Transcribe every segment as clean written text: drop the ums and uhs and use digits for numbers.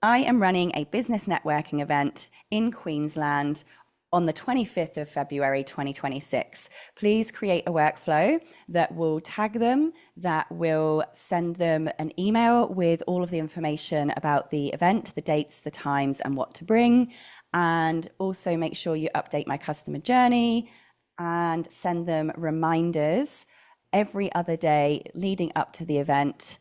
I am running a business networking event in Queensland on the 25th of February 2026. Please create a workflow that will tag them, that will send them an email with all of the information about the event, the dates, the times, and what to bring. And also make sure you update my customer journey and send them reminders every other day leading up to the event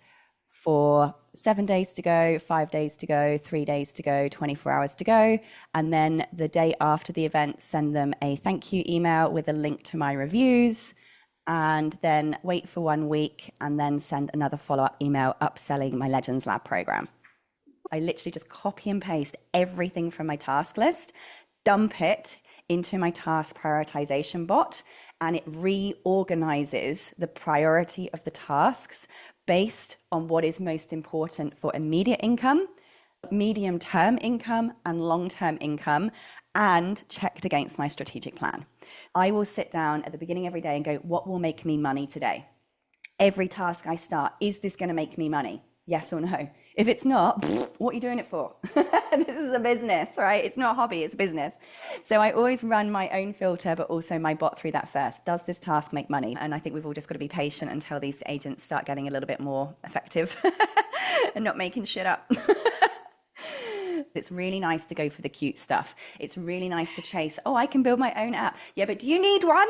for 7 days to go, 5 days to go, 3 days to go, 24 hours to go. And then the day after the event, send them a thank you email with a link to my reviews. And then wait for 1 week and then send another follow-up email upselling my Legends Lab program. I literally just copy and paste everything from my task list, dump it into my task prioritization bot, and it reorganizes the priority of the tasks based on what is most important for immediate income, medium-term income, and long-term income, and checked against my strategic plan. I will sit down at the beginning every day and go, what will make me money today? Every task I start, is this going to make me money? Yes or no? If it's not, what are you doing it for? This is a business, right? It's not a hobby, it's a business. So I always run my own filter, but also my bot through that first. Does this task make money? And I think we've all just got to be patient until these agents start getting a little bit more effective and not making shit up. It's really nice to go for the cute stuff. It's really nice to chase, oh, I can build my own app. Yeah, but do you need one?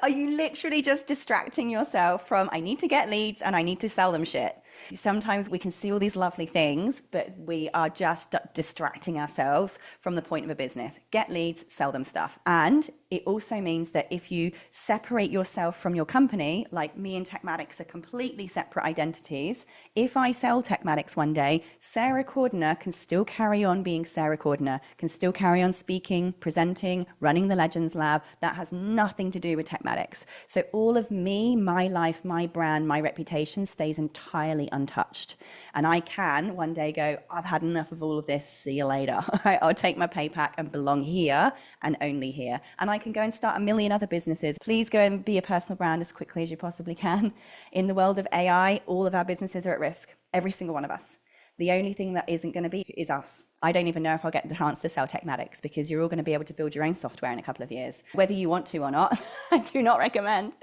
Are you literally just distracting yourself from, I need to get leads and I need to sell them shit? Sometimes we can see all these lovely things, but we are just distracting ourselves from the point of a business. Get leads, sell them stuff. And it also means that if you separate yourself from your company, like me and Techmatics are completely separate identities. If I sell Techmatics one day, Sarah Cordiner can still carry on being Sarah Cordiner, can still carry on speaking, presenting, running the Legends Lab. That has nothing to do with Techmatics. So all of me, my life, my brand, my reputation stays entirely untouched. And I can one day go, I've had enough of all of this. See you later. I'll take my pay pack and belong here and only here. And I can go and start a million other businesses. Please go and be a personal brand as quickly as you possibly can. In the world of AI, all of our businesses are at risk. Every single one of us. The only thing that isn't going to be is us. I don't even know if I'll get the chance to sell Techmatics because you're all going to be able to build your own software in a couple of years. Whether you want to or not, I do not recommend.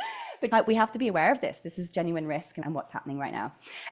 But we have to be aware of this. This is genuine risk and what's happening right now.